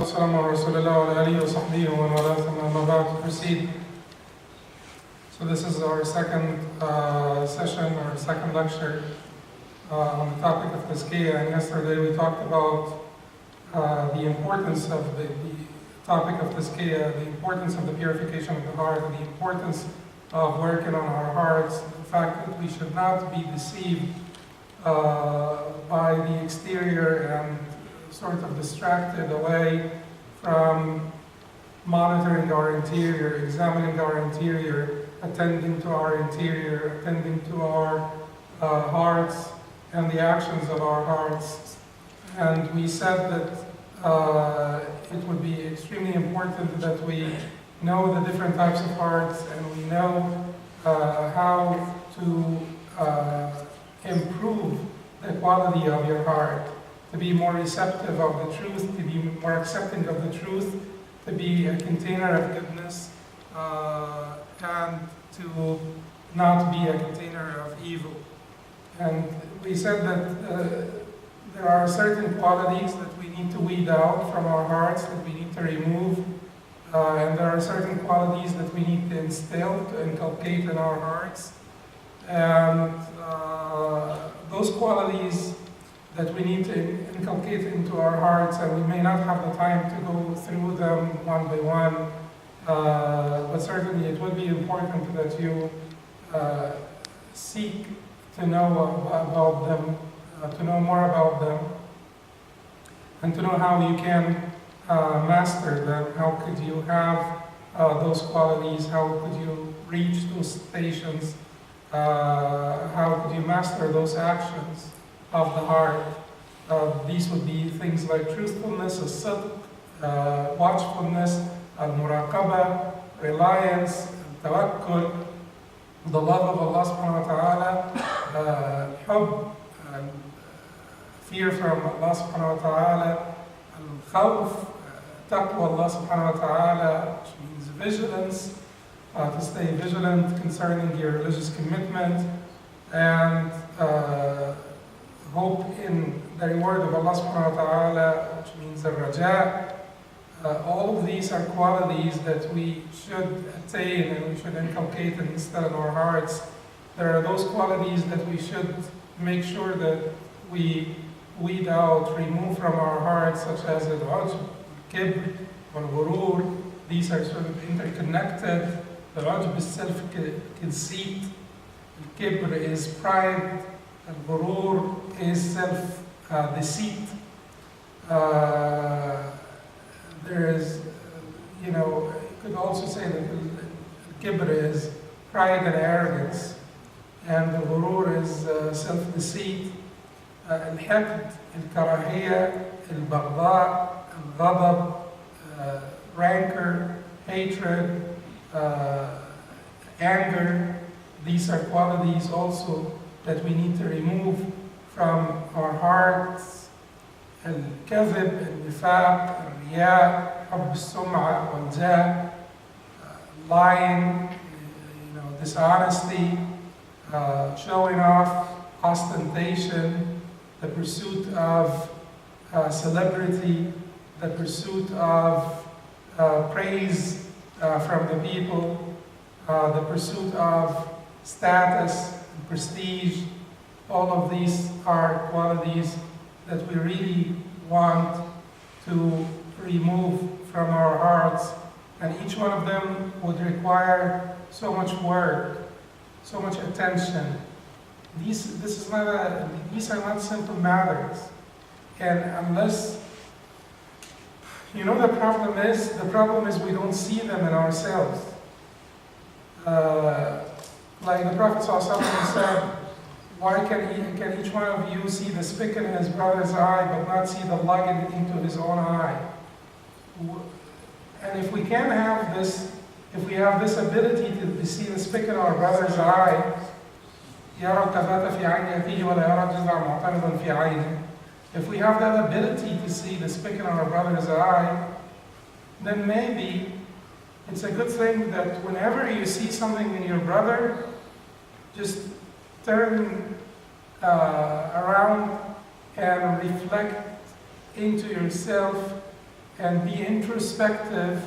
والسلام على رسول الله وعلى آله وصحبه ومن والاه ثم أما بعد. Proceed. So this is our second session or second lecture on the topic of tazkiyah, and yesterday we talked about the importance of the topic of tazkiyah, the importance of the purification of the heart, the importance of working on our hearts, the fact that we should not be deceived by the exterior and sort of distracted away from monitoring our interior, examining our interior, attending to our interior, attending to our hearts and the actions of our hearts. And we said that it would be extremely important that we know the different types of hearts, and we know how to improve the quality of your heart, to be more receptive of the truth, to be more accepting of the truth, to be a container of goodness, and to not be a container of evil. And we said that there are certain qualities that we need to weed out from our hearts, that we need to remove, and there are certain qualities that we need to instill, to inculcate in our hearts. And those qualities that we need to inculcate into our hearts, and we may not have the time to go through them one by one, but certainly it would be important that you seek to know about them, to know more about them, and to know how you can master them. How could you have those qualities? How could you reach those stations? How could you master those actions of the heart? These would be things like truthfulness, as-sidq, watchfulness, al-muraqabah, reliance, tawakkul, the love of Allah subhanahu wa ta'ala, hub, fear from Allah subhanahu wa ta'ala, al-khawf, taqwa Allah subhanahu wa ta'ala, which means vigilance, to stay vigilant concerning your religious commitment, and hope in the reward of Allah subhanahu wa ta'ala, which means al-raja. All of these are qualities that we should attain and we should inculcate and instill in our hearts. There are those qualities that we should make sure that we weed out, remove from our hearts, such as al-haj, al-kibr, al-ghurur. These are sort of interconnected. The hajj is self-conceit, al-kibr is pride, al-ghurur is self-deceit. There is, you could also say that al-kibr is pride and arrogance, and al-ghurur is self-deceit. Al-hiqd, al-karahiyya, al-baghdha, al-ghadab, rancor, hatred, anger. These are qualities also that we need to remove from our hearts. Al-kadhib, al-nifaq, al-riya, hubb al-sum'a, wal-jah, lying, dishonesty, showing off, ostentation, the pursuit of celebrity, the pursuit of praise from the people, the pursuit of status and prestige. All of these are qualities that we really want to remove from our hearts, and each one of them would require so much work, so much attention. These are not simple matters, and unless the problem is we don't see them in ourselves. Like the Prophet ﷺ said, why can each one of you see the speck in his brother's eye but not see the log into his own eye? And if we can have this, if we have this ability to see the speck in our brother's eye, if we have that ability to see the speck in our brother's eye, then maybe it's a good thing that whenever you see something in your brother, just turn around and reflect into yourself and be introspective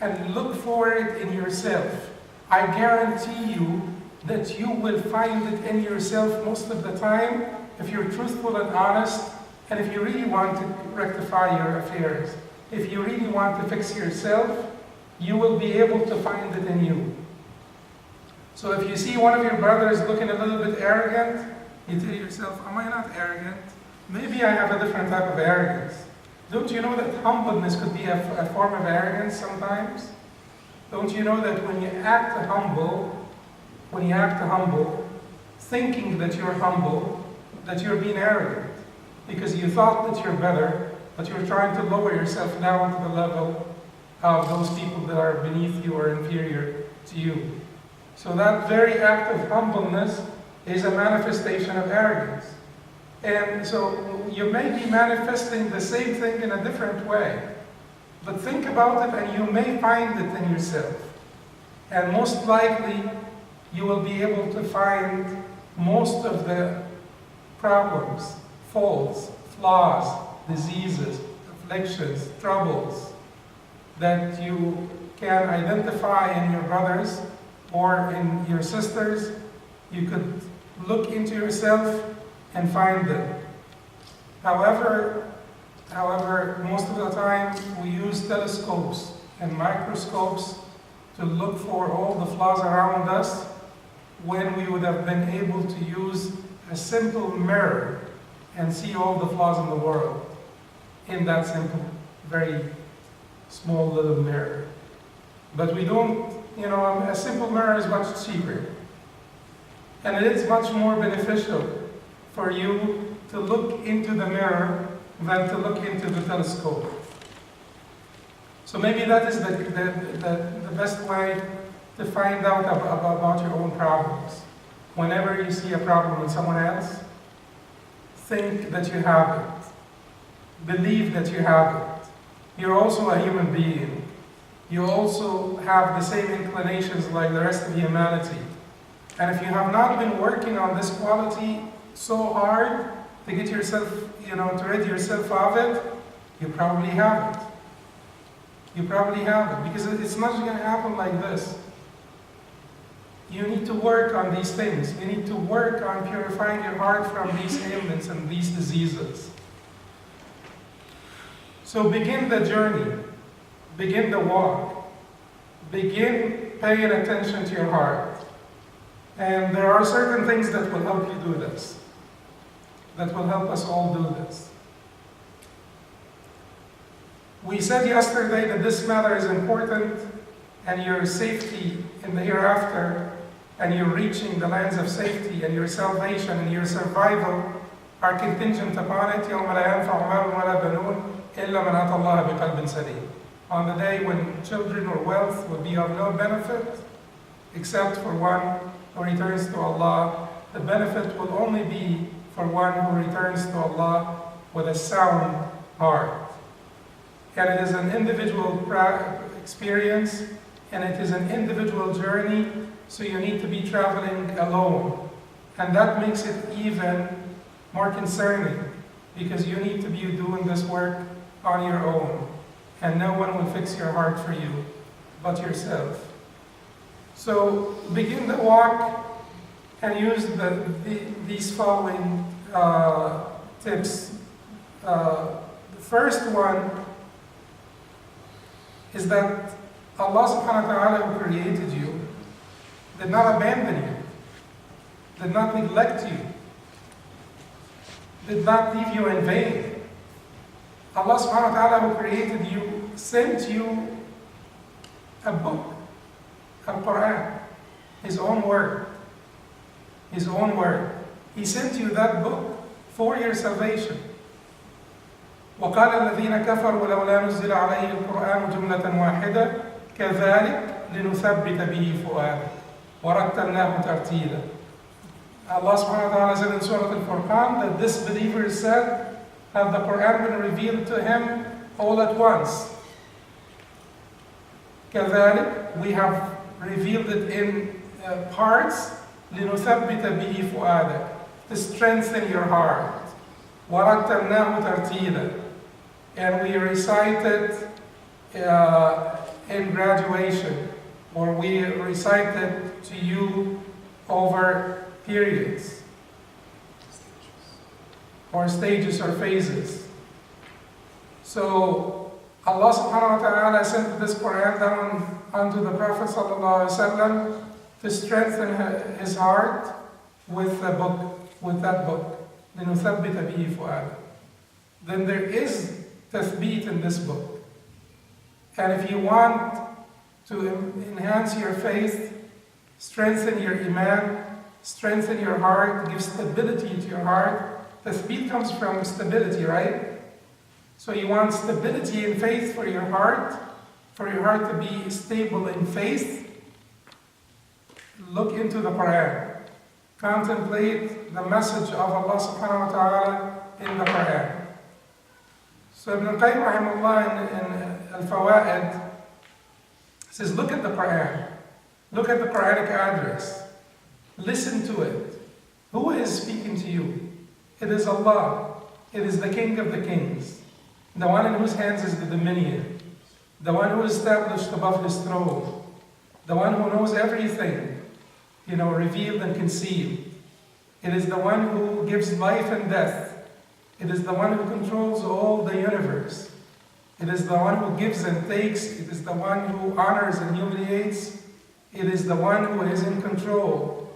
and look for it in yourself. I guarantee you that you will find it in yourself most of the time if you're truthful and honest, and if you really want to rectify your affairs. If you really want to fix yourself, you will be able to find it in you. So if you see one of your brothers looking a little bit arrogant, you tell yourself, am I not arrogant? Maybe I have a different type of arrogance. Don't you know that humbleness could be a form of arrogance sometimes? Don't you know that when you act humble, thinking that you're humble, that you're being arrogant? Because you thought that you're better, but you're trying to lower yourself down to the level of those people that are beneath you or inferior to you. So that very act of humbleness is a manifestation of arrogance. And so you may be manifesting the same thing in a different way. But think about it and you may find it in yourself. And most likely, you will be able to find most of the problems, faults, flaws, diseases, afflictions, troubles that you can identify in your brothers or in your sisters. You could look into yourself and find them. However, most of the time we use telescopes and microscopes to look for all the flaws around us when we would have been able to use a simple mirror and see all the flaws in the world in that simple, very small little mirror. But we don't, a simple mirror is much cheaper. And it is much more beneficial for you to look into the mirror than to look into the telescope. So maybe that is the best way to find out about your own problems. Whenever you see a problem in someone else, think that you have it. Believe that you have it. You're also a human being. You also have the same inclinations like the rest of humanity. And if you have not been working on this quality so hard to get yourself, to rid yourself of it, you probably have it. You probably have it, because it's not going to happen like this. You need to work on these things. You need to work on purifying your heart from these ailments and these diseases. So begin the journey. Begin the walk. Begin paying attention to your heart. And there are certain things that will help you do this. That will help us all do this. We said yesterday that this matter is important, and your safety in the hereafter, and your reaching the lands of safety, and your salvation, and your survival are contingent upon it. يَوْمَ لَا يَنْفَعُ مَالٌ وَلَا بَنُونَ إِلَّا مَنْ أَتَى اللَّهَ بِقَلْبٍ سَلِيمٍ. On the day when children or wealth will be of no benefit, except for one who returns to Allah. The benefit will only be for one who returns to Allah with a sound heart. And it is an individual experience, and it is an individual journey, so you need to be traveling alone. And that makes it even more concerning, because you need to be doing this work on your own, and no one will fix your heart for you but yourself. So begin the walk and use these following tips. The first one is that Allah subhanahu wa ta'ala, who created you, did not abandon you, did not neglect you, did not leave you in vain. Allah subhanahu wa ta'ala, who created you, sent you a book, Al-Quran, His own word. His own word. He sent you that book for your salvation. وقال الذين كفروا لولا نزل عليه القرآن جملة واحدة كذلك لنثبت به فؤادك ورتلناه ترتيلا. Allah subhanahu wa ta'ala said in Surah Al-Furqan that this believer said, have the Quran been revealed to him all at once? كذلك, we have revealed it in parts, لنثبت به فؤادك, to strengthen your heart. وَرَتَّلْنَاهُ تَرْتِيلًا, and we recite it in graduation, or we recite it to you over periods, or stages or phases. So Allah subhanahu wa ta'ala sent this Quran down unto the Prophet sallallahu alaihi wasallam to strengthen his heart with the book, with that book. لِنُثَبِّتَ بِهِ فُؤَادًا. Then there is tathbeet in this book. And if you want to enhance your faith, strengthen your iman, strengthen your heart, give stability to your heart. Tathbeet comes from stability, right? So you want stability in faith for your heart to be stable in faith. Look into the Quran. Contemplate the message of Allah subhanahu wa ta'ala in the Quran. So Ibn al-Qayyim rahimahullah in Al-Fawaid says, look at the Quran. Look at the Quranic address. Listen to it. Who is speaking to you? It is Allah. It is the King of the Kings. The one in whose hands is the dominion. The one who is established above his throne. The one who knows everything, revealed and concealed. It is the one who gives life and death. It is the one who controls all the universe. It is the one who gives and takes. It is the one who honors and humiliates. It is the one who is in control.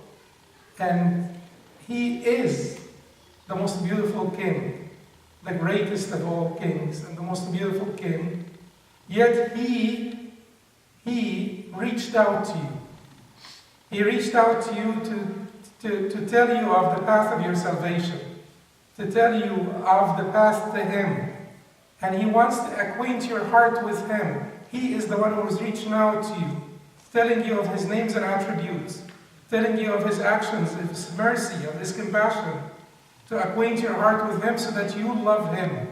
And He is the most beautiful King, the greatest of all kings and the most beautiful King. Yet He reached out to you. He reached out to you to tell you of the path of your salvation, to tell you of the path to Him. And He wants to acquaint your heart with Him. He is the one who is reaching out to you, telling you of His names and attributes, telling you of His actions, of His mercy, of His compassion, to acquaint your heart with Him so that you love Him.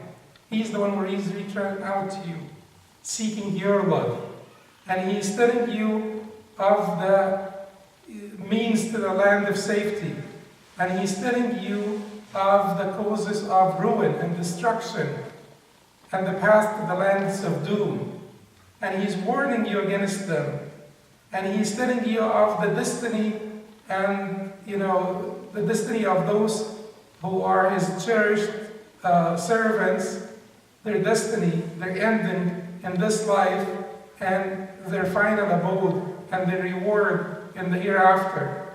He's the one who is reaching out to you, seeking your love. And He is telling you of the means to the land of safety. And He's telling you of the causes of ruin and destruction and the path to the lands of doom. And He's warning you against them. And He's telling you of the destiny and, the destiny of those who are His cherished servants, their destiny, their ending in this life, and their final abode and their reward in the hereafter.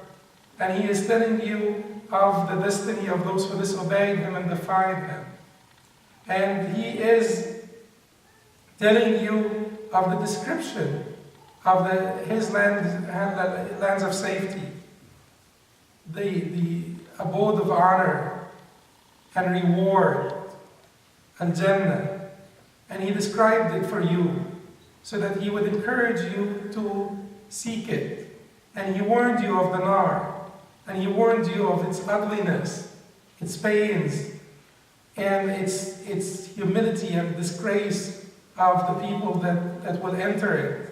And He is telling you of the destiny of those who disobeyed Him and defied Him. And He is telling you of the description of His lands of safety, the abode of honor and reward, and Jannah. And He described it for you so that He would encourage you to seek it. And He warned you of the nar, and He warned you of its ugliness, its pains, and its humility and disgrace of the people that will enter it.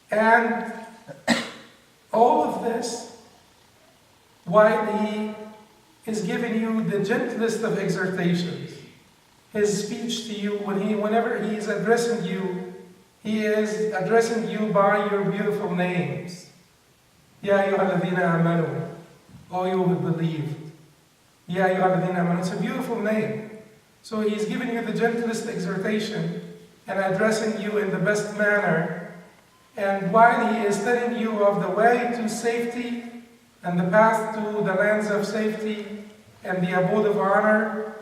And all of this, while He is giving you the gentlest of exhortations. His speech to you, whenever He is addressing you, He is addressing you by your beautiful names. Ya ayyuhalladhina amanu, O you who believed. Ya ayyuhalladhina amanu, it's a beautiful name. So He's giving you the gentlest exhortation and addressing you in the best manner. And while He is telling you of the way to safety and the path to the lands of safety and the abode of honor,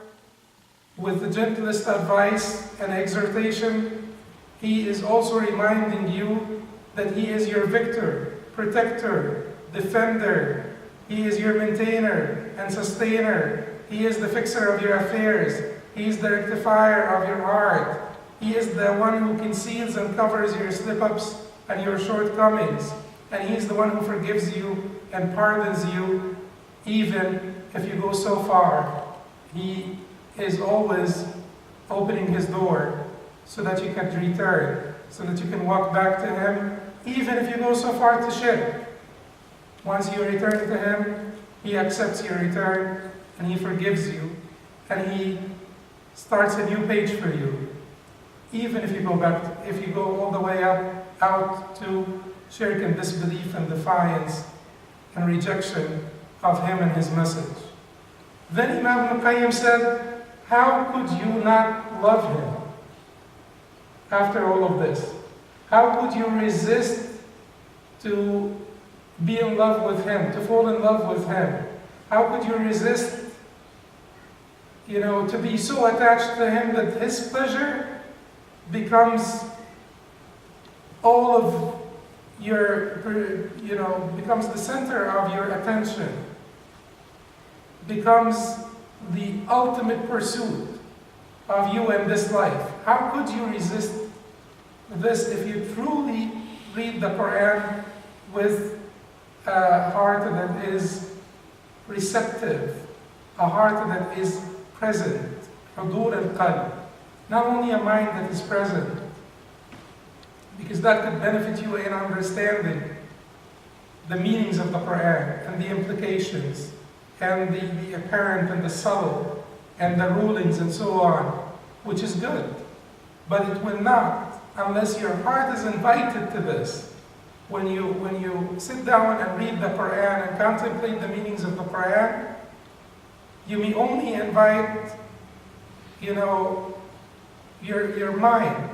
with the gentlest advice and exhortation, He is also reminding you that He is your victor, protector, defender. He is your maintainer and sustainer. He is the fixer of your affairs. He is the rectifier of your heart. He is the one who conceals and covers your slip-ups and your shortcomings. And He is the one who forgives you and pardons you, even if you go so far. He is always opening His door so that you can return, so that you can walk back to Him, even if you go so far to shirk. Once you return to Him, He accepts your return and He forgives you, and He starts a new page for you. Even if you go back, if you go all the way out to shirk and disbelief and defiance and rejection of him and his message. Then Imam al-Qayyim said, how could you not love him after all of this? How could you resist to be in love with him, to fall in love with him? How could you resist, to be so attached to him that his pleasure becomes all of your, becomes the center of your attention, becomes the ultimate pursuit of you in this life? How could you resist this if you truly read the Quran with a heart that is receptive, a heart that is present, hudur al-qalb, not only a mind that is present, because that could benefit you in understanding the meanings of the Quran and the implications and the apparent and the subtle and the rulings and so on, which is good. But it will not, unless your heart is invited to this. When you sit down and read the Quran and contemplate the meanings of the Quran, you may only invite, your mind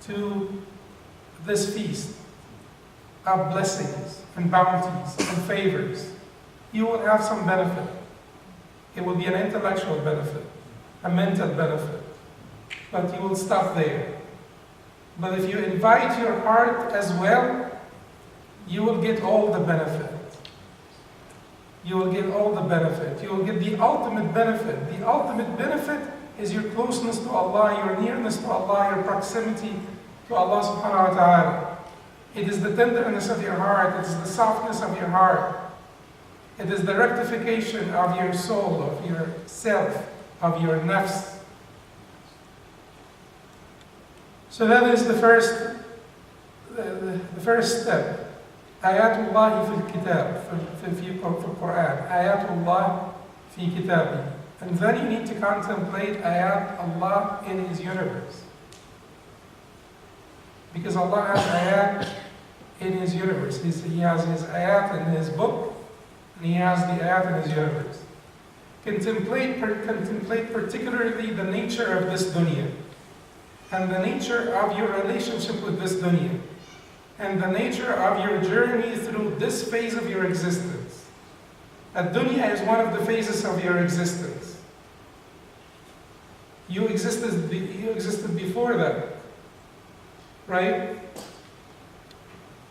to this feast of blessings and bounties and favors. You will have some benefit. It will be an intellectual benefit, a mental benefit, but you will stop there. But if you invite your heart as well, you will get all the benefit. You will get all the benefit. You will get the ultimate benefit. The ultimate benefit is your closeness to Allah, your nearness to Allah, your proximity to Allah subhanahu wa ta'ala. It is the tenderness of your heart. It is the softness of your heart. It is the rectification of your soul, of your self, of your nafs. So that is the first step. Ayatullah fil kitab, for Quran. Ayatullah fi kitabi. And then you need to contemplate ayat Allah in His universe. Because Allah has ayat in His universe. He has His ayat in His book, and He has the ayat in His universe. Contemplate particularly the nature of this dunya, and the nature of your relationship with this dunya, and the nature of your journey through this phase of your existence. Ad-dunya is one of the phases of your existence. You existed before that, right?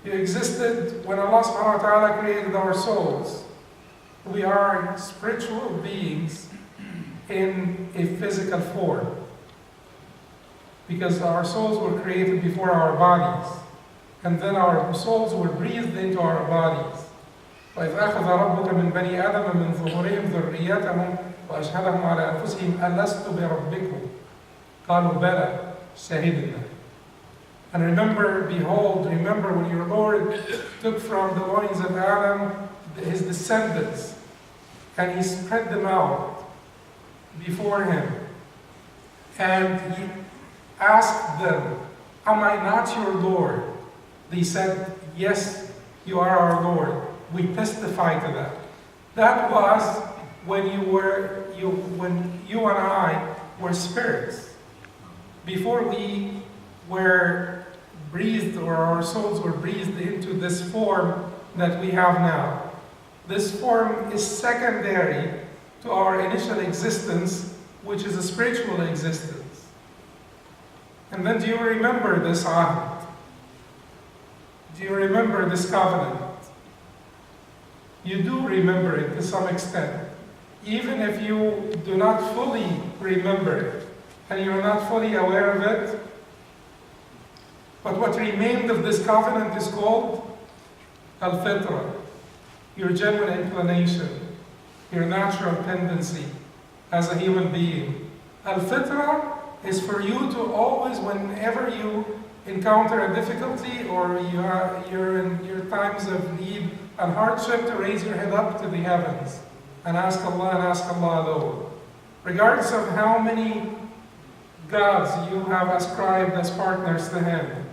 You existed when Allah subhanahu wa ta'ala created our souls. We are spiritual beings in a physical form, because our souls were created before our bodies, and then our souls were breathed into our bodies. وَإِذْ أَخَذَ رَبُّكَ مِنْ بَنِي آدَمَ مِنْ ظُهُورِهِمْ ذُرِّيَّتَهُمْ وَأَشْهَدَهُمْ عَلَى أَنفُسِهِمْ أَلَسْتُ بِرَبِّكُمْ قَالُوا بَلَى شَهِدْنَا. And remember when your Lord took from the loins of Adam his descendants, and He spread them out before Him, and He asked them, am I not your Lord? They said, yes, you are our Lord. We testify to that. That was when you and I were spirits. Before we were breathed, or our souls were breathed into this form that we have now. This form is secondary to our initial existence, which is a spiritual existence. And then do you remember this ahd? Do you remember this covenant? You do remember it to some extent. Even if you do not fully remember it, and you're not fully aware of it, but what remained of this covenant is called al-fitra, your genuine inclination, your natural tendency as a human being. Al-fitra is for you to always, whenever you encounter a difficulty or you're in your times of need and hardship, to raise your head up to the heavens and ask Allah alone. Regardless of how many gods you have ascribed as partners to him.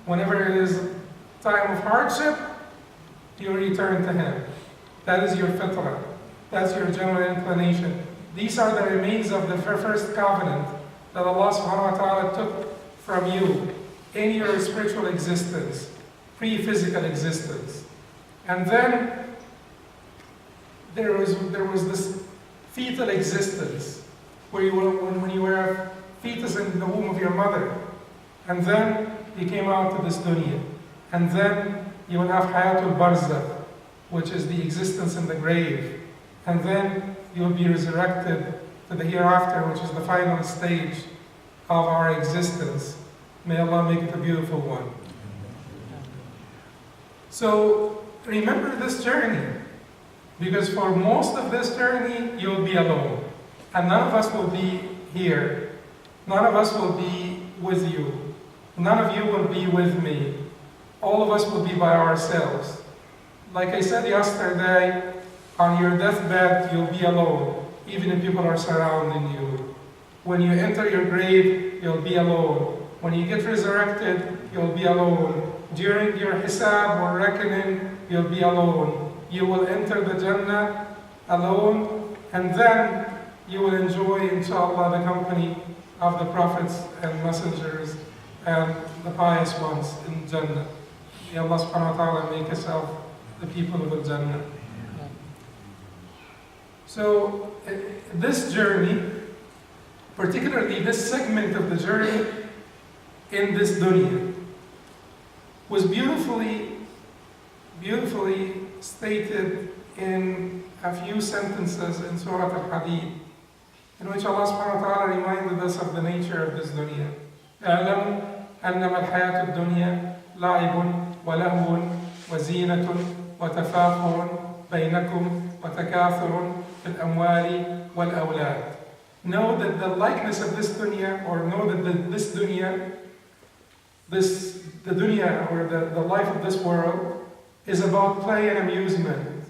Whenever it is time of hardship, you return to him. That is your fitrah. That's your general inclination. These are the remains of the first covenant that Allah subhanahu wa ta'ala took from you in your spiritual existence, pre-physical existence. And then there was this fetal existence, where you were, when you were a fetus in the womb of your mother. And then you came out to this dunya. And then you will have hayatul barzakh, which is the existence in the grave. And then you will be resurrected to the hereafter, which is the final stage of our existence. May Allah make it a beautiful one. So remember this journey, because for most of this journey you will be alone. And none of us will be here. None of us will be with you. None of you will be with me. All of us will be by ourselves. Like I said yesterday, on your deathbed, you'll be alone, even if people are surrounding you. When you enter your grave, you'll be alone. When you get resurrected, you'll be alone. During your hisab or reckoning, you'll be alone. You will enter the Jannah alone, and then you will enjoy, inshallah, the company of the prophets and messengers and the pious ones in Jannah. May Allah subhanahu wa ta'ala make us of the people of the Jannah. So this journey, particularly this segment of the journey in this dunya, was beautifully stated in a few sentences in Surah Al-Hadid, in which Allah subhanahu wa ta'ala reminded us of the nature of this dunya. اعلموا أنما الحياة الدنيا لعب ولهو وزينة وتفاخر بينكم وتكاثر في الأموال والأولاد. Know that the likeness of this dunya, or know that this dunya, the dunya, or the life of this world, is about play and amusement,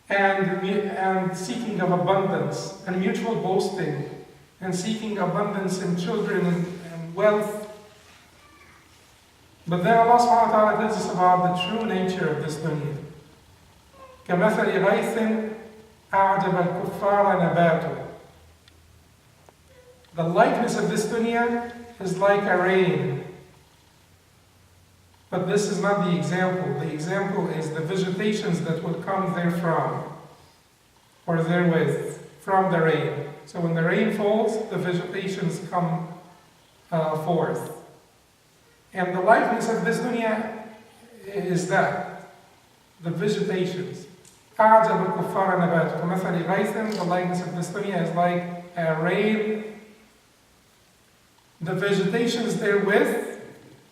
and seeking of abundance, and mutual boasting, and seeking abundance in children and wealth. But then Allah subhanahu wa ta'ala tells us about the true nature of this dunya. كَمَثَلِ غَيْثٍ أَعْجَبَ الْكُفَّارَ نَبَاتُهُ. The likeness of this dunya is like a rain. But this is not the example. The example is the vegetations that will come therefrom, or therewith, from the rain. So when the rain falls, the vegetations come forth. And the likeness of this dunya is that, the vegetations. أَعْجَبَ الْكُفَّارَ نَبَاتُ كَمَثَلِ غَيْثٍ. The likeness of this dunya is like a rain. The vegetations therewith,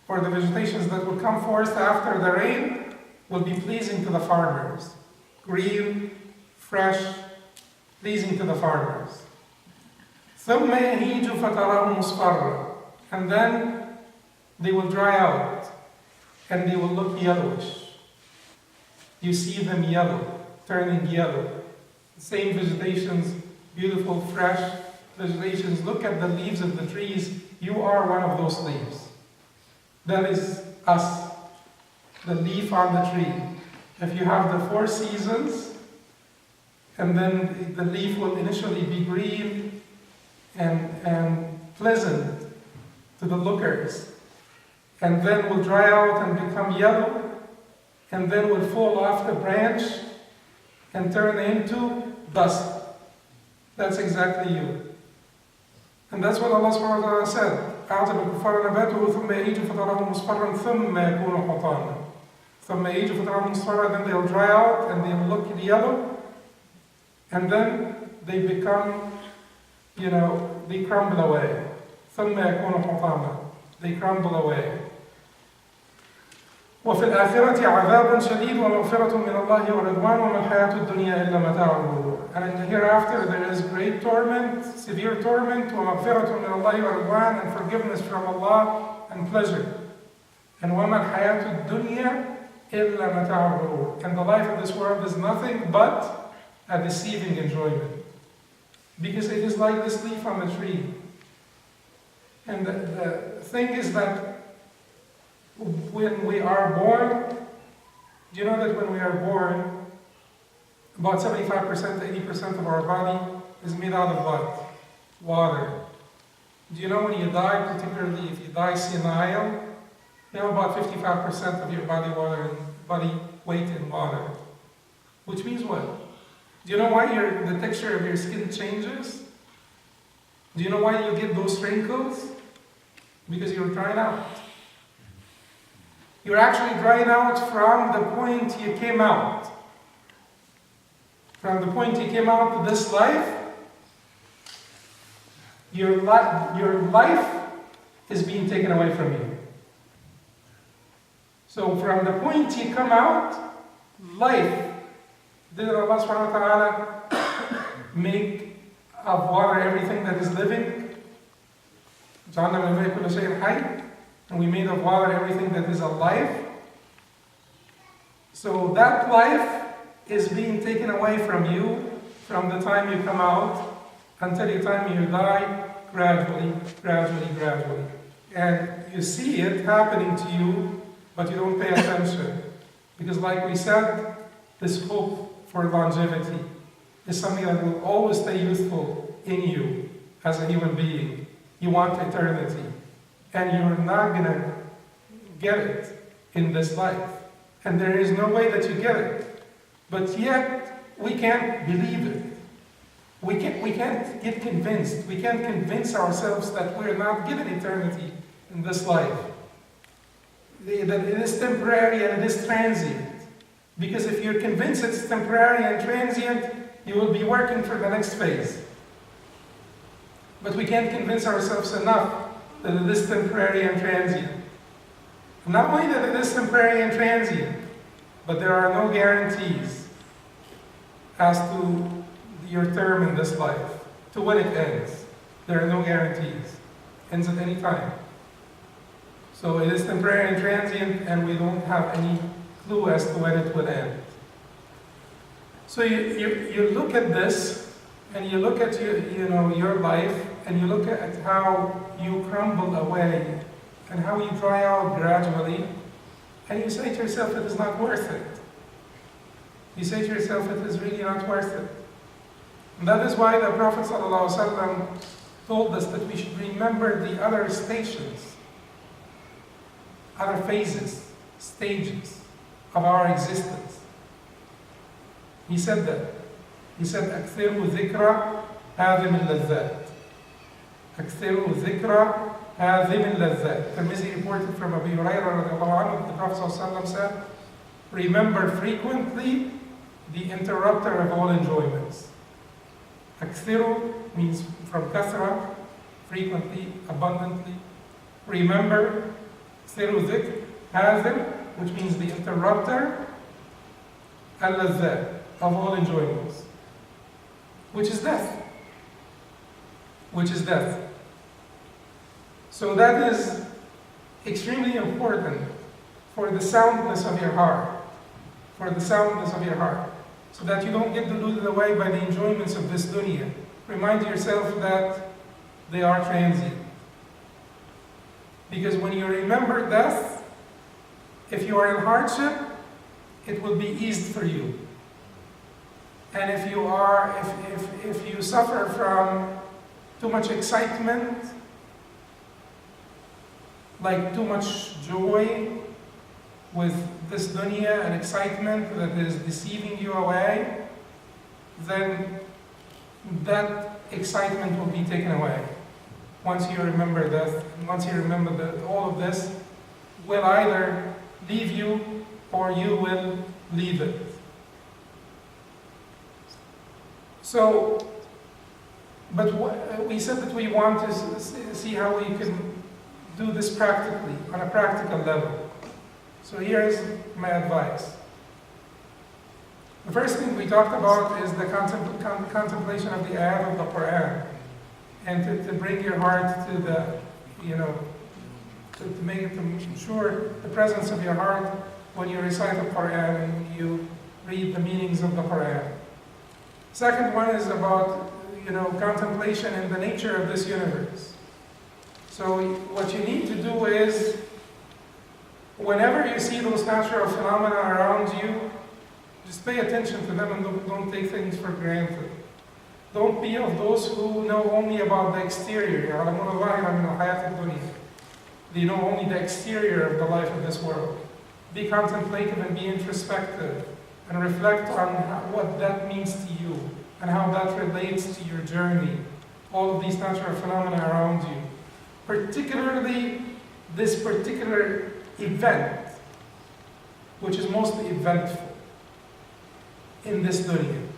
or the vegetations that will come forth after the rain, will be pleasing to the farmers. Green, fresh, pleasing to the farmers. ثُمَّ يَهِيجُ فَتَرَاهُ مُصْفَرًّا. And then they will dry out, and they will look yellowish. You see them yellow, turning yellow. The same vegetations, beautiful, fresh vegetations. Look at the leaves of the trees. You are one of those leaves. That is us, the leaf on the tree. If you have the 4 seasons, and then the leaf will initially be green and pleasant to the lookers, and then will dry out and become yellow, and then will fall off the branch and turn into dust. That's exactly you. And that's what Allah subhanahu wa ta'ala said. أعجب الكفار نباته ثم يهيج فتراه مصفرا ثم يكون حطاما. ثم يهيج فتراه مصفرا, then they'll dry out and they'll look yellow, and then they become, they crumble away. ثم يكون حطاما. They crumble away. وفي الآخرة عذاب شديد ومغفرة من الله ورضوان وما الحياة الدنيا إلا متاع الغرور. And in the hereafter there is great torment, severe torment, ومغفرة من الله ورضوان, and forgiveness from Allah and pleasure. And وما الحياة الدنيا إلا متاع الغرور. And the life of this world is nothing but a deceiving enjoyment. Because it is like this leaf on the tree. And the thing is that when we are born, do you know that when we are born, about 75% to 80% of our body is made out of what? Water. Do you know when you die, particularly if you die senile, you have about 55% of your body weight in water. Which means what? Do you know why the texture of your skin changes? Do you know why you get those wrinkles? Because you're drying out. You're actually drying out from the point you came out. From the point you came out to this life, your life is being taken away from you. So from the point you come out, life, did Allah subhanahu wa ta'ala make of water everything that is living? And we made of water everything that is alive. So that life is being taken away from you from the time you come out until the time you die, gradually. And you see it happening to you, but you don't pay attention. Because like we said, this hope for longevity is something that will always stay youthful in you as a human being. You want eternity. And you're not going to get it in this life. And there is no way that you get it. But yet, we can't believe it. We can't get convinced. We can't convince ourselves that we're not given eternity in this life. That it is temporary and it is transient. Because if you're convinced it's temporary and transient, you will be working for the next phase. But we can't convince ourselves enough that it is temporary and transient. Not only that it is temporary and transient, but there are no guarantees as to your term in this life, to when it ends. There are no guarantees. Ends at any time. So it is temporary and transient, and we don't have any clue as to when it will end. So you look at this, and you look at your life, and you look at how you crumble away, and how you dry out gradually, and you say to yourself, it is not worth it. You say to yourself, it is really not worth it. And that is why the Prophet ﷺ told us that we should remember the other stations, other phases, stages of our existence. He said that. He said, أكثروا ذكرى هذم اللذات. أكثروا ذكرى هذم اللذات. Tirmidhi reported from Abu Hurairah radiallahu anhu, the Prophet ﷺ said, remember frequently the interrupter of all enjoyments. Akthiru means from kathra, frequently, abundantly. Remember, akthiru dhikr, hazim, which means the interrupter, al-lazzat, of all enjoyments. Which is death. Which is death. So that is extremely important for the soundness of your heart. For the soundness of your heart. So that you don't get deluded away by the enjoyments of this dunya. Remind yourself that they are transient. Because when you remember death, if you are in hardship, it will be eased for you. And if you suffer from too much excitement, like too much joy with this dunya and excitement that is deceiving you away, then that excitement will be taken away. Once you remember death, once you remember that all of this will either leave you or you will leave it. So, but we said that we want to see how we can do this practically, on a practical level. So here's my advice. The first thing we talked about is the contemplation of the ayat of the Quran, and to bring your heart to the, to ensure the presence of your heart when you recite the Quran and when you read the meanings of the Quran. Second one is about, contemplation in the nature of this universe. So what you need to do is, whenever you see those natural phenomena around you, just pay attention to them and don't take things for granted. Don't be of those who know only about the exterior. They know only the exterior of the life of this world. Be contemplative and be introspective and reflect on what that means to you and how that relates to your journey. All of these natural phenomena around you. Particularly this particular event, which is most eventful in this dunya,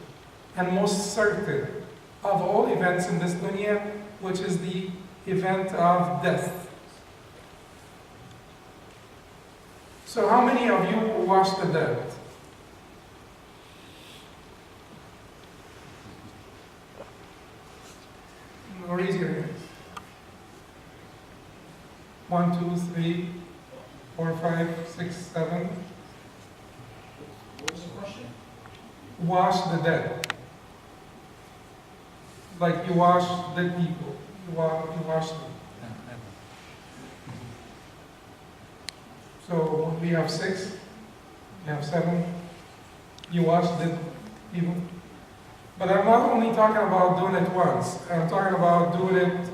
and most certain of all events in this dunya, which is the event of death. So how many of you wash the dead? Raise your hands. 1, 2, 3, 4, 5, 6, 7. What was the question? Wash the dead. Like you wash dead people. You wash them. So we have 6, we have 7. You wash dead people. But I'm not only talking about doing it once. I'm talking about doing it,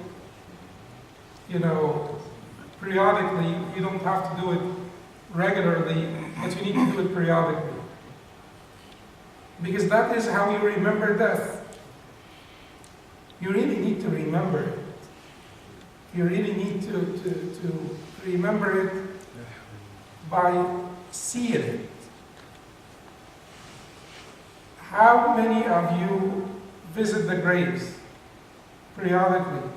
periodically. You don't have to do it regularly, but you need to do it periodically. Because that is how you remember death. You really need to remember it. You really need to remember it by seeing it. How many of you visit the graves periodically?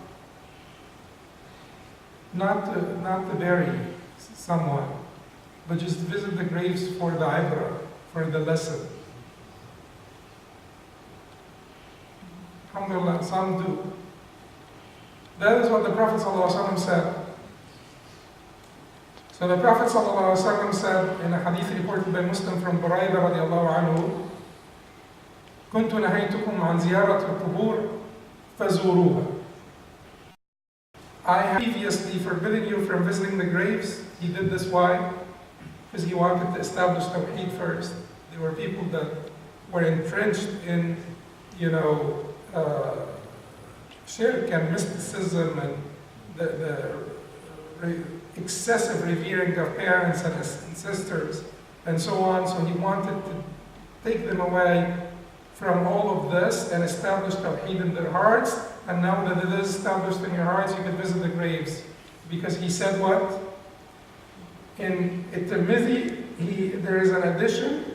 Not to bury someone, but just visit the graves for the ibrah, for the lesson. Alhamdulillah, some do. That is what the Prophet ﷺ said. So the Prophet ﷺ said in a hadith reported by Muslim from Buraidah radiallahu anhu, كنت نهيتكم عن زيارة القبور فزوروها. I have previously forbidden you from visiting the graves. He did this why? Because he wanted to establish Tawheed first. There were people that were entrenched in, shirk and mysticism and the excessive revering of parents and ancestors and so on. So he wanted to take them away from all of this and establish Tawheed in their hearts. And now that it is established in your hearts, you can visit the graves. Because he said what? In Tirmidhi, there is an addition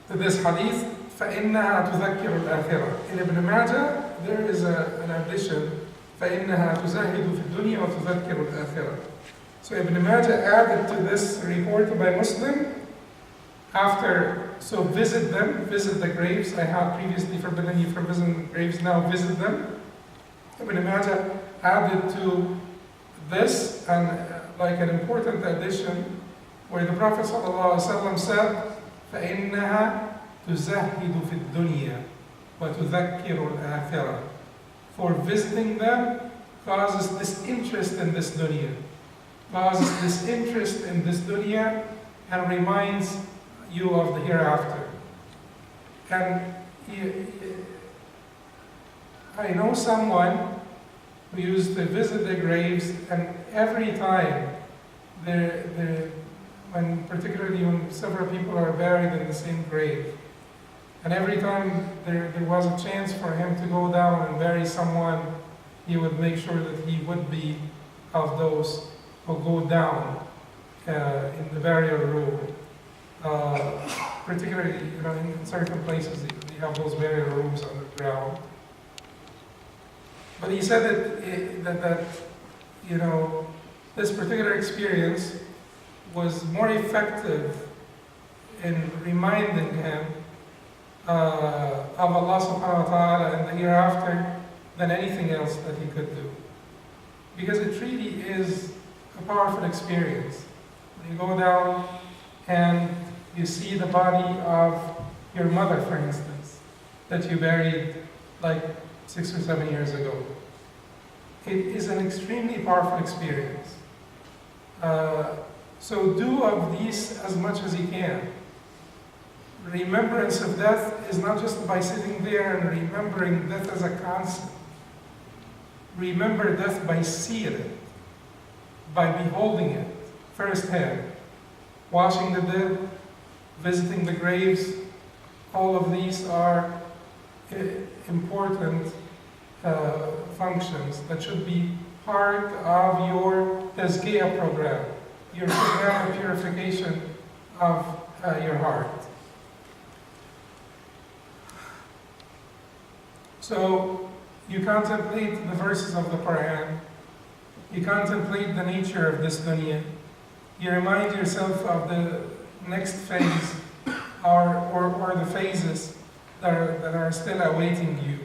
to this hadith, فَإِنَّهَا تُذَكِّرُ الْآخِرَةِ. In Ibn Majah, there is an addition, فَإِنَّهَا تُزَهِدُ فِي الدُّنْيَا وَتُذَكِّرُ الْآخِرَةِ. So Ibn Majah added to this report by Muslim, so visit them, visit the graves. I had previously forbidden you from visiting the graves, now visit them. Ibn Majah added to this like an important addition where the Prophet ﷺ said, فَإِنَّهَا تُزَهِدُ فِي الدُّنْيَا وَتُذَكِّرُ الْآخِرَةِ. For visiting them causes this interest in this dunya, and reminds you of the hereafter. And I know someone who used to visit the graves, and every time, particularly when several people are buried in the same grave, and every time there was a chance for him to go down and bury someone, he would make sure that he would be of those who go down in the burial room. Particularly, in certain places, they have those burial rooms underground. But he said that this particular experience was more effective in reminding him of Allah subhanahu wa ta'ala and the hereafter than anything else that he could do. Because it really is a powerful experience. When you go down and you see the body of your mother, for instance, that you buried like 6 or 7 years ago. it is an extremely powerful experience. So do of these as much as you can. Remembrance of death is not just by sitting there and remembering death as a concept. Remember death by seeing it, by beholding it firsthand. Washing the dead, visiting the graves, all of these are important functions that should be part of your tazkiyah program, your program of purification of your heart. So you contemplate the verses of the Quran, you contemplate the nature of this dunya, you remind yourself of the next phase or the phases that are still awaiting you.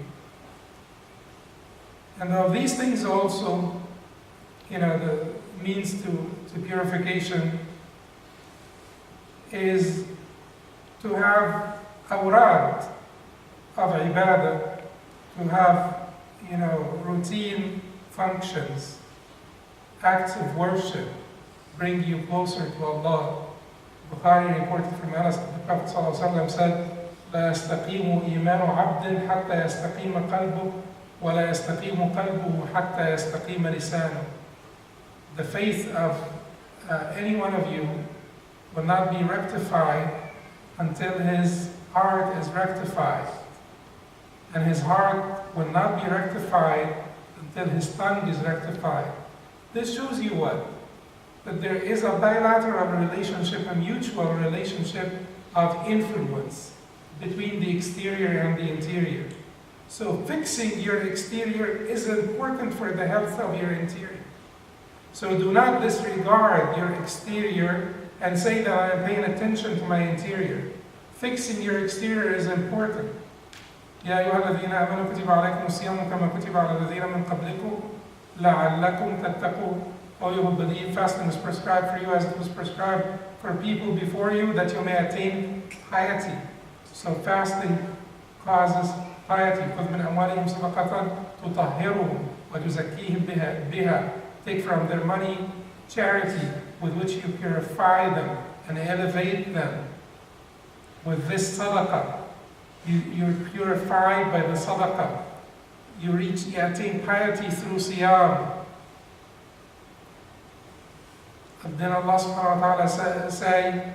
And of these things also, the means to purification is to have awrad of ibadah, to have, routine functions, acts of worship, bring you closer to Allah. Bukhari reported from Anas that the Prophet ﷺ said, لا يستقيم إيمان عبد حتى يستقيم قلبه ولا يستقيم قلبه حتى يستقيم لسانه. The faith of any one of you will not be rectified until his heart is rectified. And his heart will not be rectified until his tongue is rectified. This shows you what? That there is a bilateral relationship, a mutual relationship of influence between the exterior and the interior. So fixing your exterior is important for the health of your interior. So do not disregard your exterior and say that I am paying attention to my interior. Fixing your exterior is important. يا أيها الذين آمنوا كتب عليكم الصيام كما كتب على الذين من قبلكم لعلكم تتقون. O you who believe, fasting is prescribed for you as it was prescribed for people before you, that you may attain piety. So fasting causes piety. خذ من أموالهم صدقة تطهرهم وتزكيهم بها. Take from their money charity with which you purify them and elevate them. With this sadaqah, you're purified by the sadaqah. You attain piety through siyam. And then Allah subhanahu wa ta'ala say,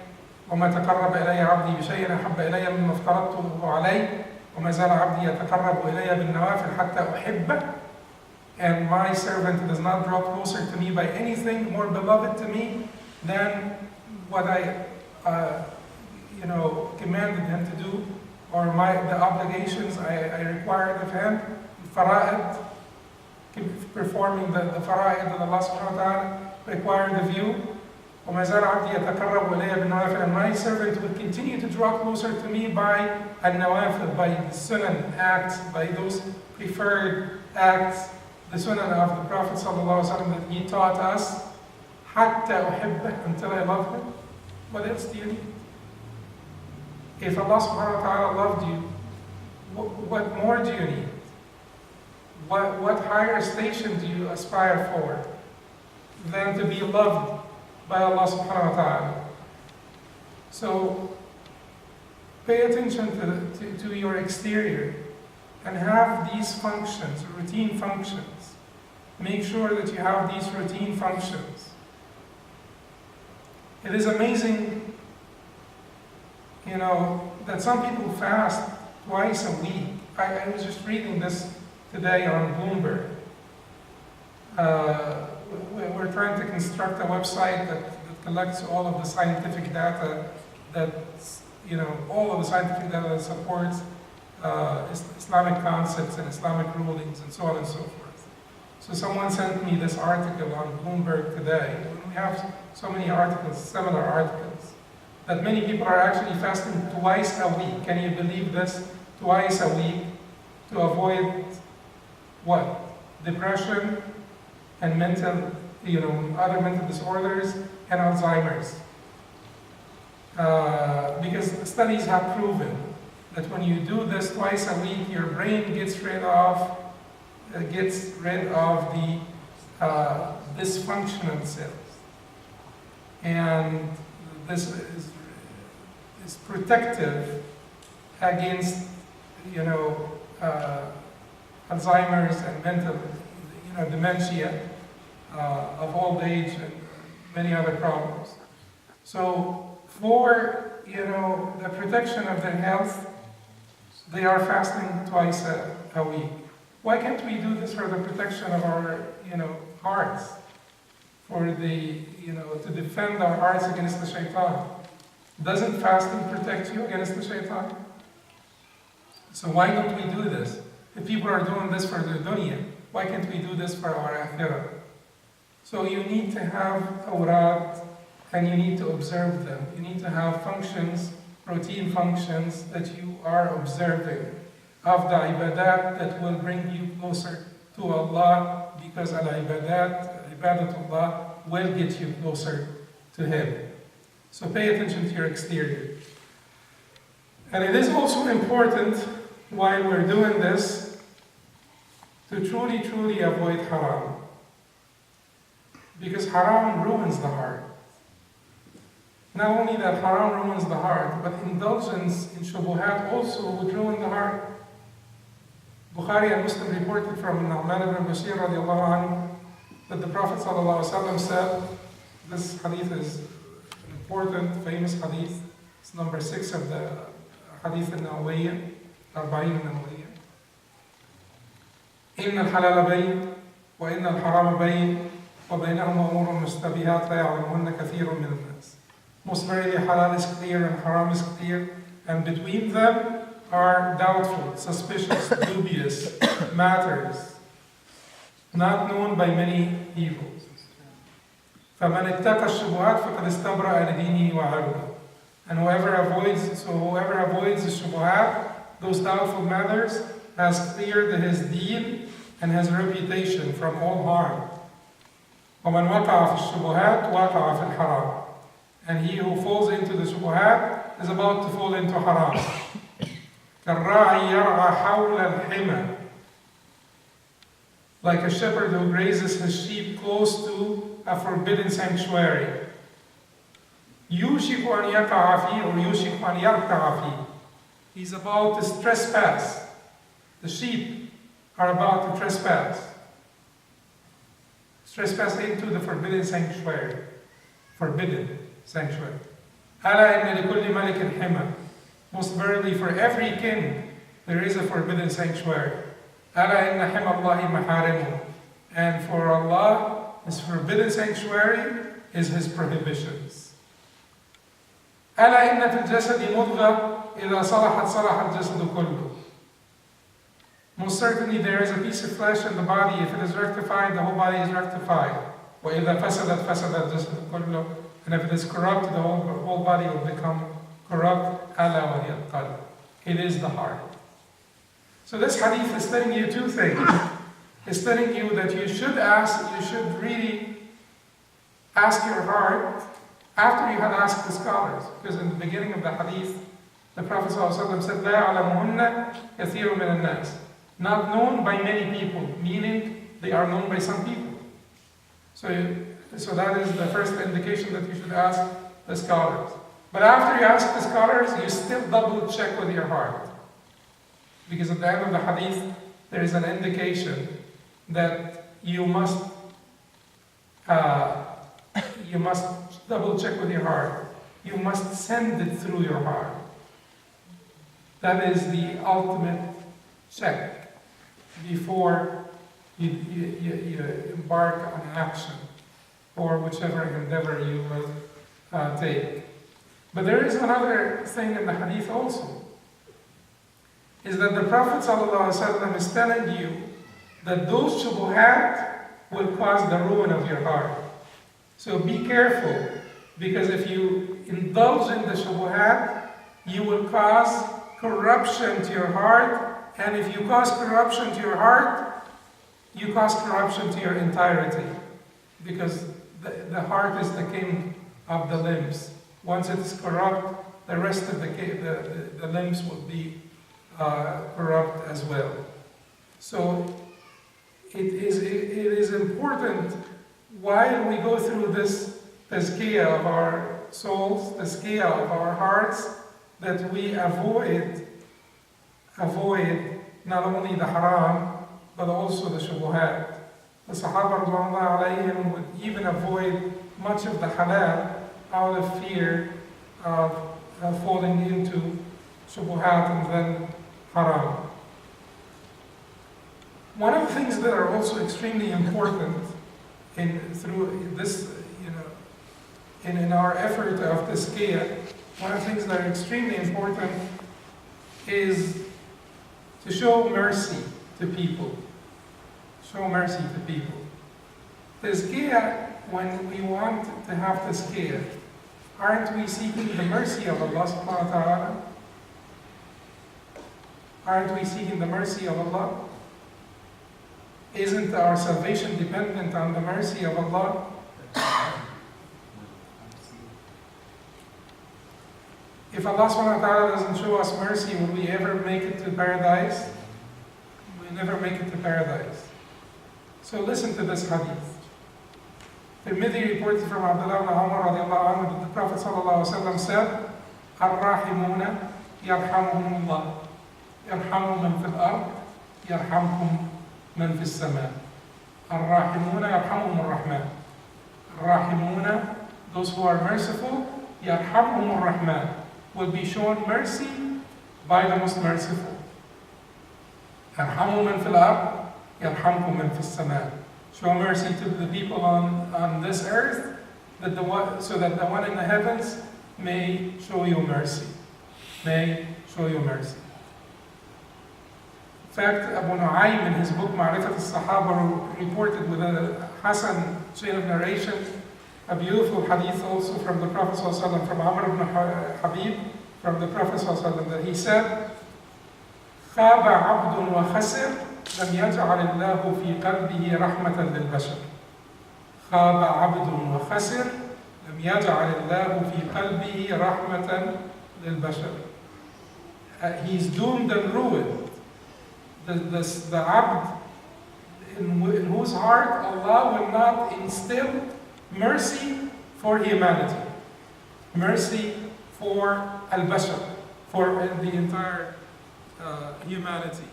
وَمَا تَقَرَّبَ إِلَيَّ عَبْدِي بِشَيْءٍ أَحَبَّ إِلَيَّ مِمَّا افْتَرَضْتُهُ عَلَيْهِ وَمَا زَالَ عَبْدِي يَتَقَرَّبُ إِلَيَّ بِالنَّوَافِلِ حَتَّى أُحِبَّهُ. And my servant does not draw closer to me by anything more beloved to me than what I commanded him to do, or the obligations I required of him, fara'id, performing the fara'id that Allah subhanahu wa ta'ala required of you. وَمَا زَالَ عَبْدِي يَتَقَرَّبُ إِلَيَّ بِالنَّوَافِلِ. And my servant would continue to draw closer to me by al-nawafil, by the sunnah acts, by those preferred acts, the sunnah of the Prophet ﷺ that he taught us, حَتَّى أُحِبَّهُ, until I love him. What else do you need? If Allah subhanahu wa ta'ala loved you, what more do you need? What higher station do you aspire for than to be loved by Allah subhanahu wa ta'ala? So pay attention to your exterior and have these functions, routine functions. Make sure that you have these routine functions. It is amazing, that some people fast twice a week. I was just reading this today on Bloomberg. We're trying to construct a website that collects all of the scientific data all of the scientific data that supports Islamic concepts and Islamic rulings and so on and so forth. So someone sent me this article on Bloomberg today. We have so many articles, similar articles, that many people are actually fasting twice a week. Can you believe this? Twice a week to avoid what? Depression and other mental disorders and Alzheimer's. Because studies have proven that when you do this twice a week, your brain gets rid of gets rid of the dysfunctional cells. And this is protective against, Alzheimer's and mental, dementia, of old age and many other problems. So for, the protection of their health, they are fasting twice a week. Why can't we do this for the protection of our, hearts? For the, to defend our hearts against the shaitan. Doesn't fasting protect you against the shaitan? So why don't we do this? If people are doing this for their dunya, why can't we do this for our akhirah? So you need to have awrad, and you need to observe them. You need to have functions, routine functions that you are observing of the ibadat that will bring you closer to Allah, because ibadatullah will get you closer to Him. So pay attention to your exterior. And it is also important, while we're doing this, to truly, truly avoid haram. Because haram ruins the heart. Not only that haram ruins the heart, but indulgence in shubuhat also would ruin the heart. Bukhari and Muslim reported from Nu'man ibn Bashir radiallahu anhu that the Prophet sallallahu alaihi wasallam said, this hadith is important, famous hadith, it's number 6 of the hadith al-Nawawiyya, Arba'in al-Nawawiyya. إن الحلال بين وإن الحرام بين وبينهما أمور مشتبهات لا يعلمهن كثير من الناس. Most verily halal is clear and haram is clear, and between them are doubtful, suspicious, dubious matters, not known by many people. فَمَنِ اتَّقَى الشُّبُهَاتِ فَقَدْ اسْتَبْرَأَ لِدِينِهِ وَعِرْضِهِ. And whoever avoids the shubuhat, those doubtful matters, has cleared his deen and his reputation from all harm. وَمَنْ وَقَعَ فِي الشُّبُهَاتِ وَقَعَ فِي الْحَرَامِ. And he who falls into the shubuhat is about to fall into haram. كَالرَّاعِي يَرْعَى حَوْلَ الْحِمَى. Like a shepherd who grazes his sheep close to a forbidden sanctuary. يُوشِكُ أَنْ يَقَعَ فِيهِ or يُوشِكُ أَنْ يَرْكَعَ فِيهِ. He's about to trespass. The sheep are about to trespass. Trespass into the forbidden sanctuary. Forbidden sanctuary. أَلَا إِنَّ لِكُلِّ مَلِكٍ حِمًى. Most verily, for every king, there is a forbidden sanctuary. أَلَا إِنَّ حِمَى اللَّهِ مَحَارِمُهُ. And for Allah, His forbidden sanctuary is His prohibitions. أَلَا إِنَّ فِي الْجَسَدِ مُضْغَةً إِذَا صَلَحَتْ صَلَحَ الْجَسَدُ كُلُّهُ. Most certainly there is a piece of flesh in the body. If it is rectified, the whole body is rectified. وَإِذَا فَسَدَتْ فَسَدَ الْجَسَدُ كُلُّهُ. And if it is corrupt, the whole body will become corrupt. أَلَا وَهِيَ الْقَلْبُ. It is the heart. So this hadith is telling you two things. It's telling you that you should really ask your heart after you had asked the scholars. Because in the beginning of the hadith, the Prophet ﷺ said, لَا يَعْلَمُهُنَّ كَثِيرٌ مِنَ النَّاسِ. Not known by many people, meaning they are known by some people. So that is the first indication that you should ask the scholars. But after you ask the scholars, you still double check with your heart. Because at the end of the hadith, there is an indication that you must double check with your heart. You must send it through your heart. That is the ultimate check before you embark on action or whichever endeavor you will take. But there is another thing in the hadith also, is that the Prophet ﷺ is telling you that those shubuhat will cause the ruin of your heart. So be careful, because if you indulge in the shubuhat, you will cause corruption to your heart, and if you cause corruption to your heart, you cause corruption to your entirety, because the heart is the king of the limbs. Once it is corrupt, the rest of the limbs will be corrupt as well. So it is important while we go through this tazkiyah of our souls, tazkiyah of our hearts, that we avoid not only the haram, but also the shubuhat. The Sahaba radhiyallahu alayhim would even avoid much of the halal out of fear of falling into shubuhat and then haram. One of the things that are also extremely important through this, in our effort of tazkiyah, one of the things that are extremely important is to show mercy to people. Show mercy to people. Tazkiyah, when we want to have tazkiyah, aren't we seeking the mercy of Allah subhanahu wa ta'ala? Aren't we seeking the mercy of Allah? Isn't our salvation dependent on the mercy of Allah? If Allah subhanahu wa ta'ala doesn't show us mercy, will we ever make it to paradise? We'll never make it to paradise. So listen to this hadith. Tirmidhi reported from Abdullah ibn Umar radiallahu anhu that the Prophet sallallahu alaihi wasallam said, "Ar-rahimuna yarhamuhumullah, yarhamu man fil ard, yarhamkum man fis sama. Ar-rahimuna yarhamuhum ar-Rahman. Ar-rahimuna, those who are merciful, yarhamuhum ar-Rahman, will be shown mercy by the most merciful. Yarhamu man fil ard, yarhamkum man fis sama. Show mercy to the people on this earth, so that the one in the heavens may show you mercy. May show you mercy. In fact, Abu Nu'aym in his book Ma'rifat al-Sahaba reported with a Hasan chain of narration a beautiful hadith also from the Prophet ﷺ, from Amr ibn Habib, from the Prophet ﷺ, that he said, خَابَ عَبْدٌ وَخَسِرٌ لم يجعل الله في قلبه رحمة للبشر. خاب عبد وخسر لم يجعل الله في قلبه رحمة للبشر. He's doomed and ruined. The abd in whose heart Allah will not instill mercy for humanity, mercy for al-bashar, for the entire humanity.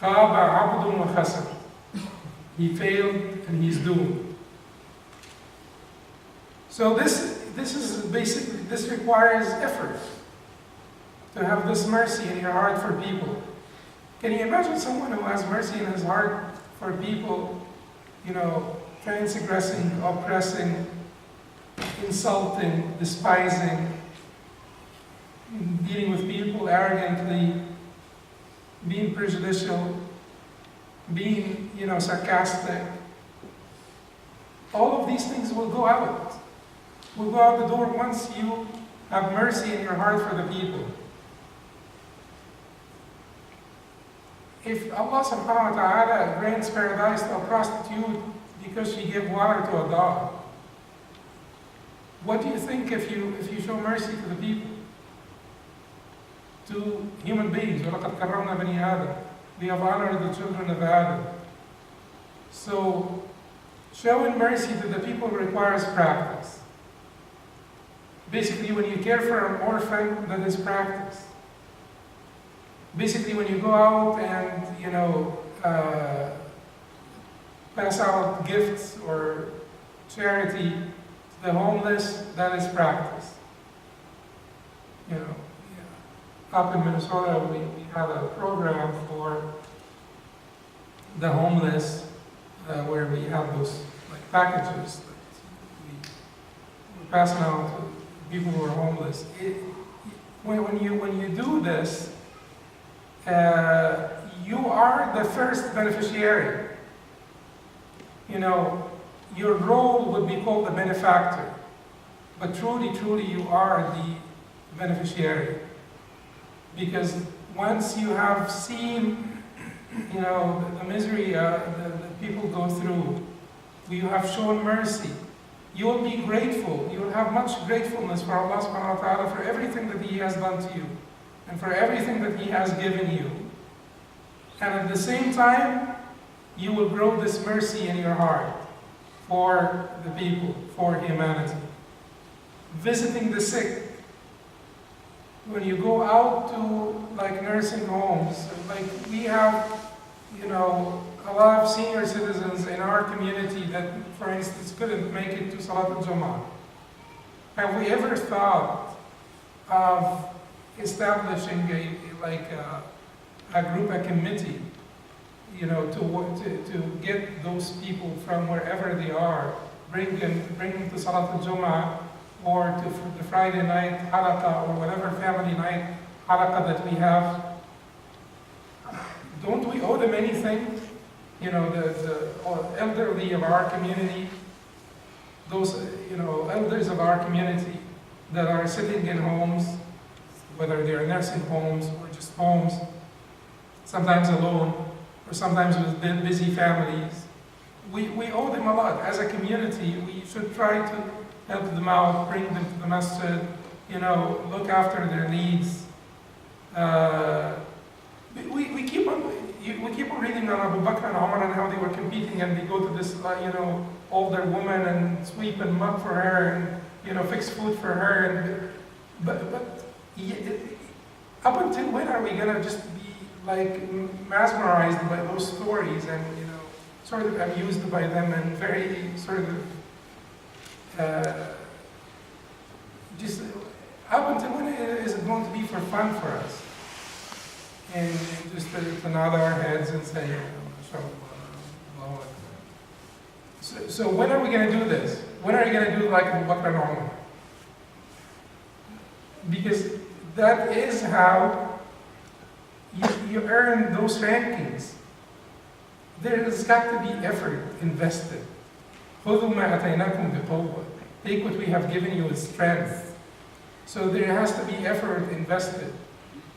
خاب عبد وخسر. He failed and he's doomed. So this is basically, this requires effort to have this mercy in your heart for people. Can you imagine someone who has mercy in his heart for people, transgressing, oppressing, insulting, despising, dealing with people arrogantly, being prejudicial, being, sarcastic? All of these things will go out. Will go out the door once you have mercy in your heart for the people. If Allah subhanahu wa ta'ala grants paradise to a prostitute because she gave water to a dog, what do you think if you show mercy to the people? To human beings. وَلَقَدْ كَرَّمْنَا بَنِي آدَمَ. We have honored the children of Adam. So, showing mercy to the people requires practice. Basically, when you care for an orphan, that is practice. Basically, when you go out and, pass out gifts or charity to the homeless, that is practice. Up in Minnesota, we had a program for the homeless where we have those packages that we're passing out to people who are homeless. When you do this, you are the first beneficiary. Your role would be called the benefactor, but truly you are the beneficiary. Because once you have seen, the misery that people go through, you have shown mercy, you will be grateful. You will have much gratefulness for Allah subhanahu wa ta'ala for everything that He has done to you and for everything that He has given you. And at the same time, you will grow this mercy in your heart for the people, for humanity. Visiting the sick. When you go out to like nursing homes, like we have, you know, a lot of senior citizens in our community that, for instance, couldn't make it to Salat al-Jum'ah. Have we ever thought of establishing a group, a committee, you know, to get those people from wherever they are, bring them to Salat al-Jum'ah, or to the Friday night halaqah, or whatever family night halaqah that we have? Don't we owe them anything? You know, the elderly of our community, those, you know, elders of our community that are sitting in homes, whether they're nursing homes or just homes, sometimes alone, or sometimes with busy families. We owe them a lot. As a community, we should try to help them out, bring them to the masjid, you know, look after their needs. We keep on reading on Abu Bakr and Umar and how they were competing, and they go to this, you know, older woman and sweep and mop for her, and, you know, fix food for her. And but up until when are we gonna just be like mesmerized by those stories and, you know, sort of amused by them and very sort of just up until when is it going to be for fun for us? And just to nod our heads and say, so when are we going to do this? When are you going to do like Abu Bakr and Umar? Because that is how you earn those rankings. There's got to be effort invested. خُذُوا مَا أَتَيْنَاكُمْ بِقُوَّةٍ. Take what we have given you with strength. So there has to be effort invested.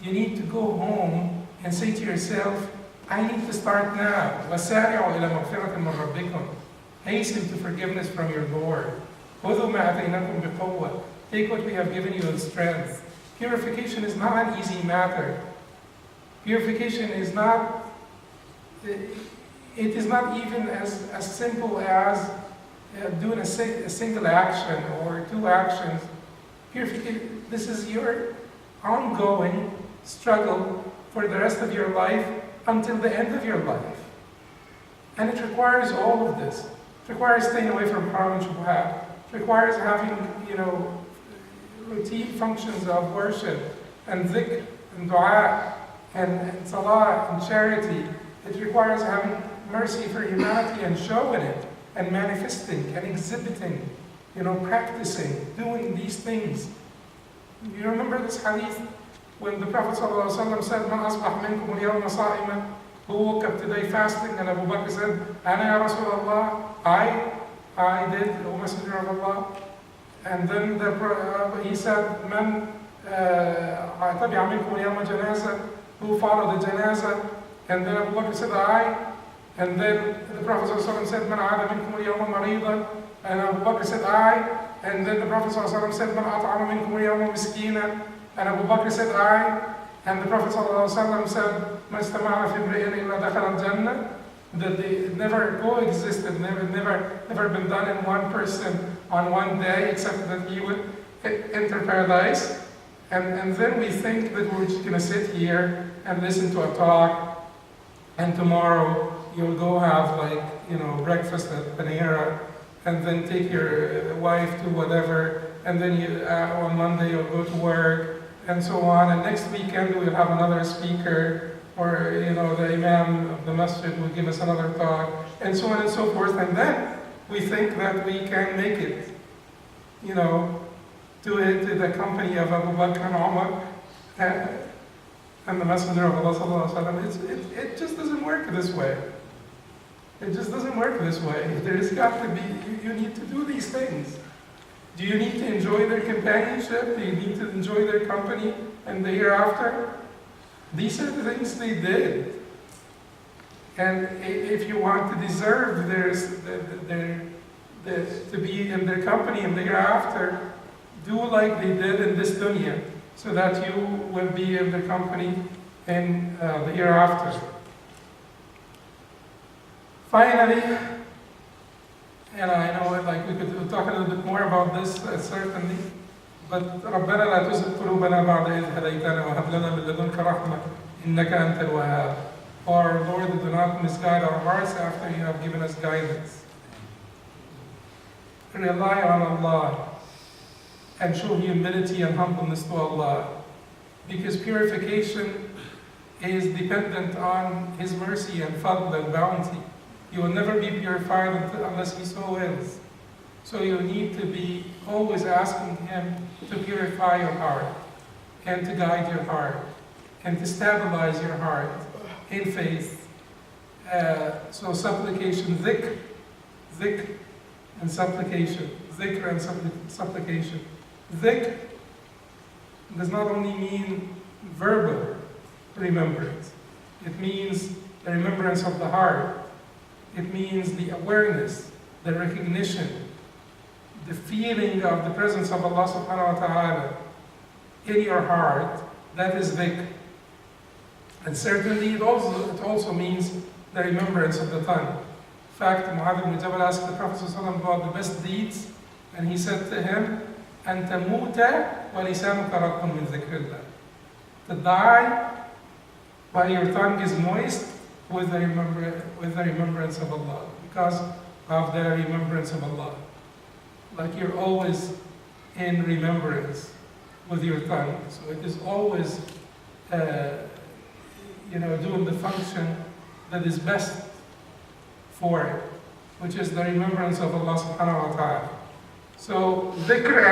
You need to go home and say to yourself, I need to start now. وَسَارِعُوا إِلَى مَغْفِرَةٍ مِّن رَبِّكُمْ. Hasten to forgiveness from your Lord. خُذُوا مَا أَتَيْنَاكُمْ بِقُوَّةٍ. Take what we have given you with strength. Purification is not an easy matter. Purification is not, it is not even as simple as doing a single action or two actions. Purification, this is your ongoing struggle for the rest of your life until the end of your life. And it requires all of this. It requires staying away from haram and shubuhat. It requires having, you know, routine functions of worship and dhikr and dua and salah and charity. It requires having mercy for humanity and showing it and manifesting and exhibiting, you know, practicing, doing these things. You remember this hadith when the Prophet ﷺ said, مَنْ أَصْبَحْ مِنْكُمُ الْيَوْمَ صَائِمًا. Who woke up today fasting? And Abu Bakr said, أَنَا يَا رَسُولَ اللَّهِ. I did, O Messenger of Allah. And then he said, مَنْ تَبِعَ مِنْكُمُ الْيَوْمَ جَنَازَةً. Who followed the janazah? And then Abu Bakr said, I. And then the Prophet ﷺ said, مَنْ عَادَ مِنْكُمُ الْيَوْمَ مَرِيضًا. And Abu Bakr said, I. And then the Prophet ﷺ said, مَنْ أَطْعَمَ مِنْكُمُ الْيَوْمَ مِسْكِينًا. And Abu Bakr said, I. And the Prophet ﷺ said, مَا اسْتَمَعَ فِي امْرِئٍ إِلَّا دَخَلَ الْجَنَّةِ. That they never coexisted, never been done in one person on one day, except that he would enter paradise. And then we think that we're just going to sit here and listen to a talk, and tomorrow you'll go have, like, you know, breakfast at Panera, and then take your wife to whatever, and then on Monday you'll go to work, and so on. And next weekend we'll have another speaker, or, you know, the Imam of the Masjid will give us another talk, and so on and so forth. And then we think that we can make it, you know, to the company of Abu Bakr and Umar and the Messenger of Allah sallallahu alaihi wasallam. It just doesn't work this way. It just doesn't work this way. There's got to be, you need to do these things. Do you need to enjoy their companionship? Do you need to enjoy their company and the hereafter? These are the things they did. And if you want to deserve to be in their company and the hereafter, do like they did in this dunya, so that you will be in their company in the hereafter. Finally, and I know like we could talk a little bit more about this certainly, but ربنا لا تزغ قلوبنا بعد إذ هديتنا وهب لنا من لدنك رحمة إنك أنت الوهاب. Our Lord, do not misguide our hearts after you have given us guidance. Rely on Allah and show humility and humbleness to Allah, because purification is dependent on His mercy and fadl and bounty. You will never be purified unless He so wills. So you need to be always asking Him to purify your heart and to guide your heart and to stabilize your heart in faith. So supplication, dhikr and supplication, dhikr and supplication. Dhikr does not only mean verbal remembrance. It means the remembrance of the heart. It means the awareness, the recognition, the feeling of the presence of Allah subhanahu wa ta'ala in your heart. That is dhikr. And certainly it also means the remembrance of the tongue. In fact, Mu'adh ibn Jabal asked the Prophet ﷺ about the best deeds, and he said to him, أَن تَمُوتَ وَلِسَانُكَ رَطٌ مِّن ذِكْرِ اللَّهِ. To die while your tongue is moist with the remembrance of Allah, because of the remembrance of Allah. Like you're always in remembrance with your tongue. So it is always doing the function that is best for it, which is the remembrance of Allah subhanahu wa ta'ala. So dhikr